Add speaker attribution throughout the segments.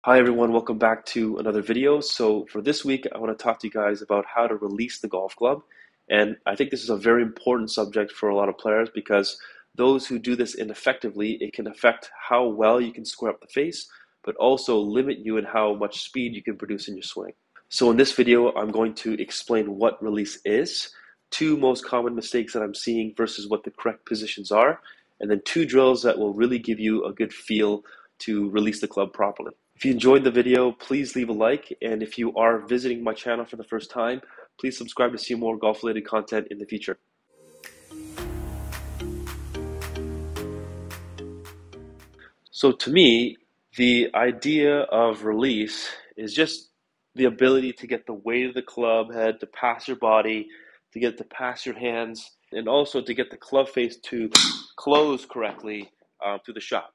Speaker 1: Hi everyone, welcome back to another video. So for this week, I want to talk to you guys about how to release the golf club. And I think this is a very important subject for a lot of players because those who do this ineffectively, it can affect how well you can square up the face, but also limit you in how much speed you can produce in your swing. So in this video, I'm going to explain what release is, two most common mistakes that I'm seeing versus what the correct positions are, and then two drills that will really give you a good feel to release the club properly. If you enjoyed the video, please leave a like, and if you are visiting my channel for the first time, please subscribe to see more golf-related content in the future. So to me, the idea of release is just the ability to get the weight of the club head to pass your body, to get to pass your hands, and also to get the club face to close correctly through the shot.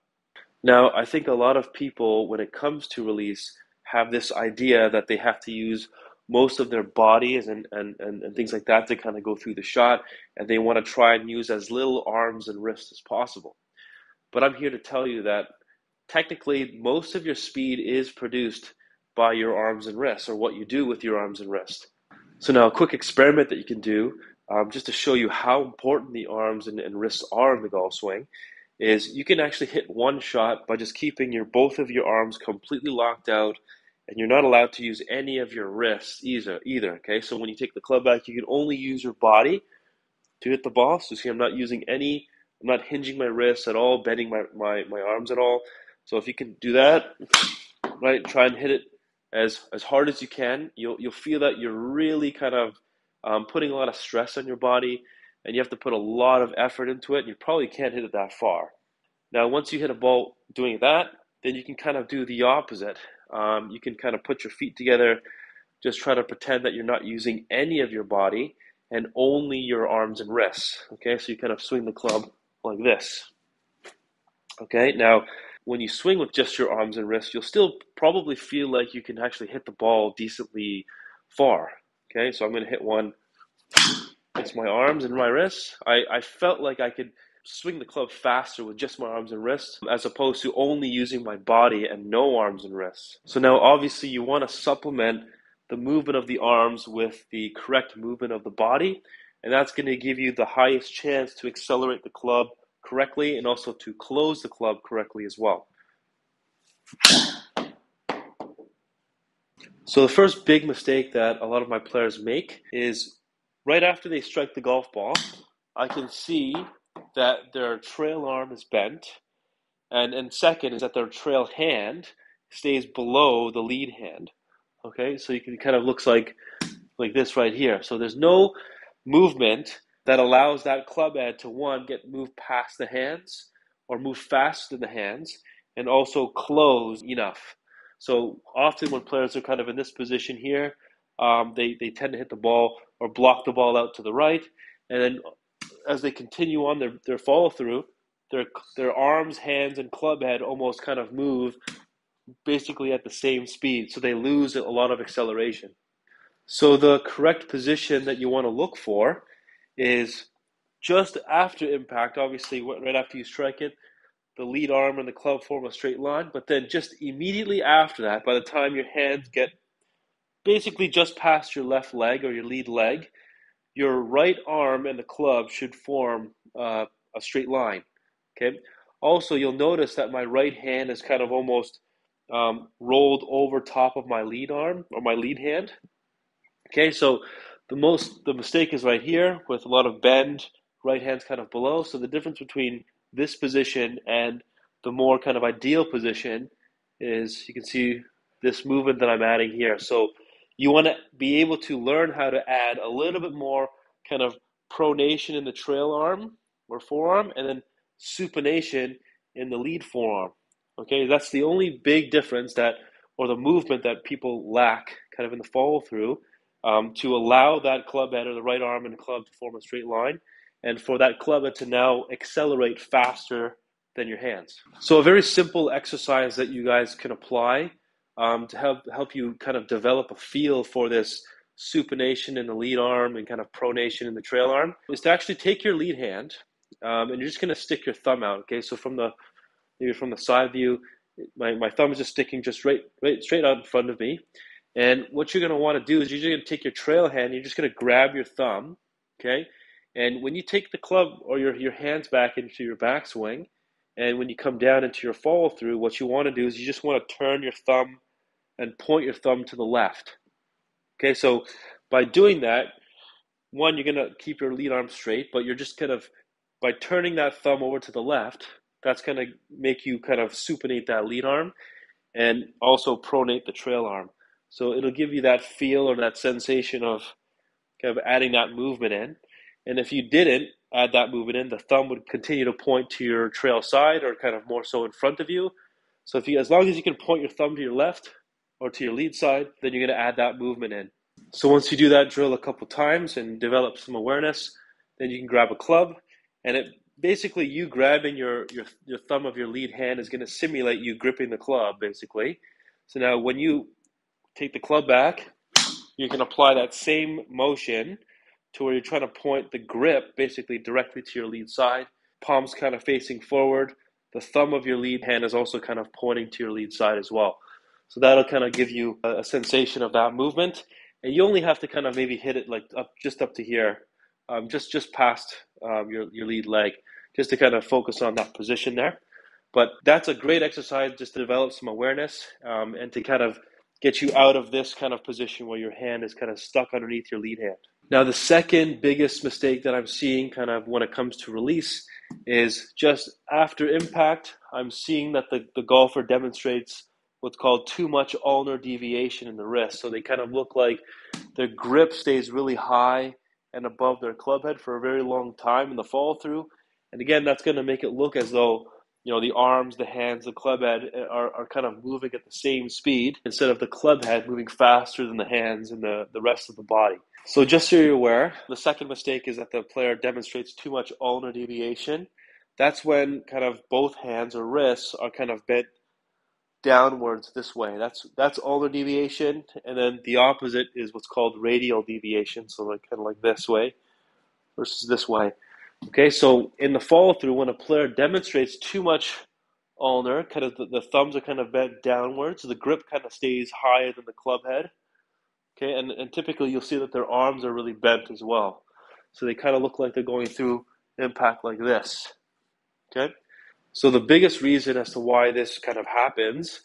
Speaker 1: Now, I think a lot of people, when it comes to release, have this idea that they have to use most of their bodies and things like that to kind of go through the shot, and they want to try and use as little arms and wrists as possible. But I'm here to tell you that technically most of your speed is produced by your arms and wrists, or what you do with your arms and wrists. So now a quick experiment that you can do, just to show you how important the arms and wrists are in the golf swing, is you can actually hit one shot by just keeping both of your arms completely locked out, and you're not allowed to use any of your wrists either. Okay, so when you take the club back, you can only use your body to hit the ball. So see, I'm not hinging my wrists at all, bending my arms at all. So if you can do that, right, try and hit it as hard as you can. You'll feel that you're really kind of putting a lot of stress on your body, and you have to put a lot of effort into it, and you probably can't hit it that far. Now, once you hit a ball doing that, then you can kind of do the opposite. You can kind of put your feet together, just try to pretend that you're not using any of your body and only your arms and wrists. Okay, so you kind of swing the club like this. Okay, now when you swing with just your arms and wrists, you'll still probably feel like you can actually hit the ball decently far. Okay, so I'm going to hit one. It's my arms and my wrists. I felt like I could swing the club faster with just my arms and wrists as opposed to only using my body and no arms and wrists. So now obviously you want to supplement the movement of the arms with the correct movement of the body, and that's going to give you the highest chance to accelerate the club correctly and also to close the club correctly as well. So the first big mistake that a lot of my players make is right after they strike the golf ball, I can see that their trail arm is bent, and second is that their trail hand stays below the lead hand. Okay, so you can kind of looks like this right here. So there's no movement that allows that club head to one, get moved past the hands or move faster than the hands, and also close enough. So often when players are kind of in this position here, they tend to hit the ball or block the ball out to the right, and then as they continue on their follow through, their arms, hands, and club head almost kind of move basically at the same speed, so they lose a lot of acceleration. So the correct position that you want to look for is just after impact. Obviously, right after you strike it, the lead arm and the club form a straight line, but then just immediately after that, by the time your hands get basically just past your left leg or your lead leg, your right arm and the club should form a straight line. Okay. Also, you'll notice that my right hand is kind of almost rolled over top of my lead arm or my lead hand. Okay, so the mistake is right here with a lot of bend, right hand's kind of below. So the difference between this position and the more kind of ideal position is you can see this movement that I'm adding here. So you want to be able to learn how to add a little bit more kind of pronation in the trail arm or forearm, and then supination in the lead forearm. Okay, that's the only big difference or the movement that people lack kind of in the follow through, to allow that club head or the right arm and the club to form a straight line, and for that club head to now accelerate faster than your hands. So a very simple exercise that you guys can apply to help you kind of develop a feel for this supination in the lead arm and kind of pronation in the trail arm is to actually take your lead hand, and you're just going to stick your thumb out. Okay, so from the side view, My thumb is just sticking just right straight out in front of me. And what you're going to want to do is you're just going to take your trail hand, you're just going to grab your thumb, okay? And when you take the club or your hands back into your backswing, and when you come down into your follow through, what you want to do is you just want to turn your thumb and point your thumb to the left. Okay, so by doing that, one, you're going to keep your lead arm straight, but you're just kind of, by turning that thumb over to the left, that's going to make you kind of supinate that lead arm and also pronate the trail arm. So it'll give you that feel or that sensation of kind of adding that movement in. And if you didn't add that movement in, the thumb would continue to point to your trail side or kind of more so in front of you. So as long as you can point your thumb to your left or to your lead side, then you're going to add that movement in. So once you do that drill a couple times and develop some awareness, then you can grab a club, and it basically you grabbing your thumb of your lead hand is going to simulate you gripping the club, basically. So now when you take the club back, you can apply that same motion to where you're trying to point the grip basically directly to your lead side, palms kind of facing forward. The thumb of your lead hand is also kind of pointing to your lead side as well. So that'll kind of give you a sensation of that movement. And you only have to kind of maybe hit it like just up to here, just past your lead leg, just to kind of focus on that position there. But that's a great exercise just to develop some awareness and to kind of get you out of this kind of position where your hand is kind of stuck underneath your lead hand. Now, the second biggest mistake that I'm seeing kind of when it comes to release is just after impact, I'm seeing that the golfer demonstrates what's called too much ulnar deviation in the wrist. So they kind of look like their grip stays really high and above their club head for a very long time in the follow through. And again, that's going to make it look as though the arms, the hands, the club head are kind of moving at the same speed instead of the club head moving faster than the hands and the rest of the body. So just so you're aware, the second mistake is that the player demonstrates too much ulnar deviation. That's when kind of both hands or wrists are kind of bent downwards this way. That's ulnar deviation, and then the opposite is what's called radial deviation, so like kind of like this way versus this way. Okay, so in the follow through, when a player demonstrates too much ulnar, kind of the thumbs are kind of bent downwards, so the grip kind of stays higher than the club head. Okay, and typically you'll see that their arms are really bent as well. So they kind of look like they're going through impact like this. Okay, so the biggest reason as to why this kind of happens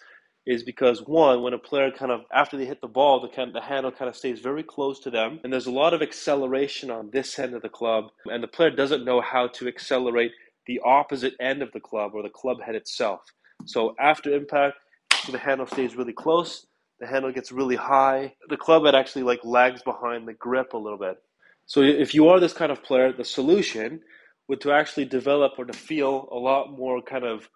Speaker 1: is because, one, when a player kind of, after they hit the ball, the handle kind of stays very close to them, and there's a lot of acceleration on this end of the club, and the player doesn't know how to accelerate the opposite end of the club or the club head itself. So after impact, the handle stays really close, the handle gets really high, the club head actually like lags behind the grip a little bit. So if you are this kind of player, the solution would to actually develop or to feel a lot more kind of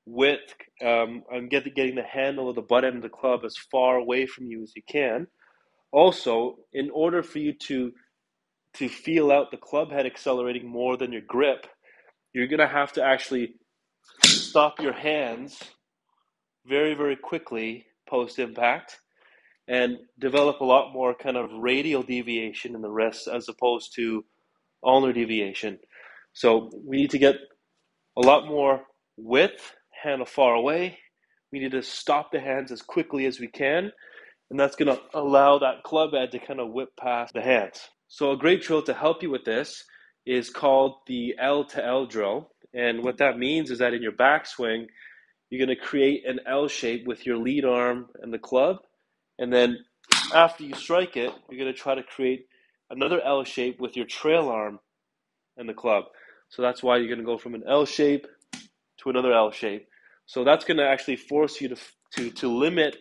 Speaker 1: width and getting the handle of the butt end of the club as far away from you as you can. Also, in order for you to feel out the club head accelerating more than your grip, you're going to have to actually stop your hands very, very quickly post-impact and develop a lot more kind of radial deviation in the wrists as opposed to ulnar deviation. So we need to get a lot more width, handle far away. We need to stop the hands as quickly as we can, and that's going to allow that club head to kind of whip past the hands. So a great drill to help you with this is called the L to L drill. And what that means is that in your backswing, you're going to create an L shape with your lead arm and the club. And then after you strike it, you're going to try to create another L shape with your trail arm and the club. So that's why you're going to go from an L shape to another L shape. So that's going to actually force you to limit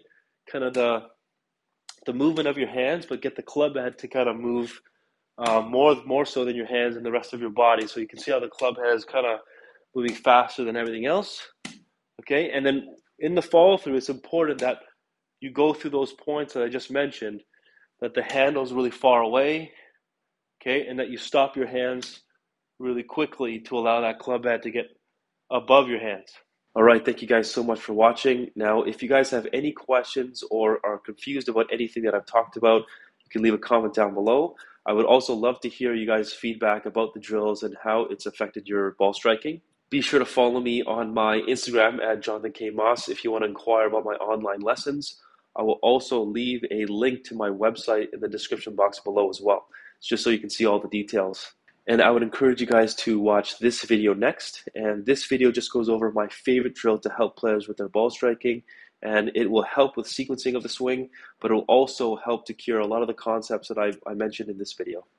Speaker 1: kind of the movement of your hands, but get the club head to kind of move more so than your hands and the rest of your body. So you can see how the club head is kind of moving faster than everything else. Okay, and then in the follow through, it's important that you go through those points that I just mentioned, that the handle is really far away, okay, and that you stop your hands really quickly to allow that club head to get above your hands. All right, thank you guys so much for watching. Now, if you guys have any questions or are confused about anything that I've talked about, you can leave a comment down below. I would also love to hear you guys' feedback about the drills and how it's affected your ball striking. Be sure to follow me on my Instagram at Jonathan K. Moss if you want to inquire about my online lessons. I will also leave a link to my website in the description box below as well, just so you can see all the details. And I would encourage you guys to watch this video next. And this video just goes over my favorite drill to help players with their ball striking. And it will help with sequencing of the swing, but it will also help to cure a lot of the concepts that I mentioned in this video.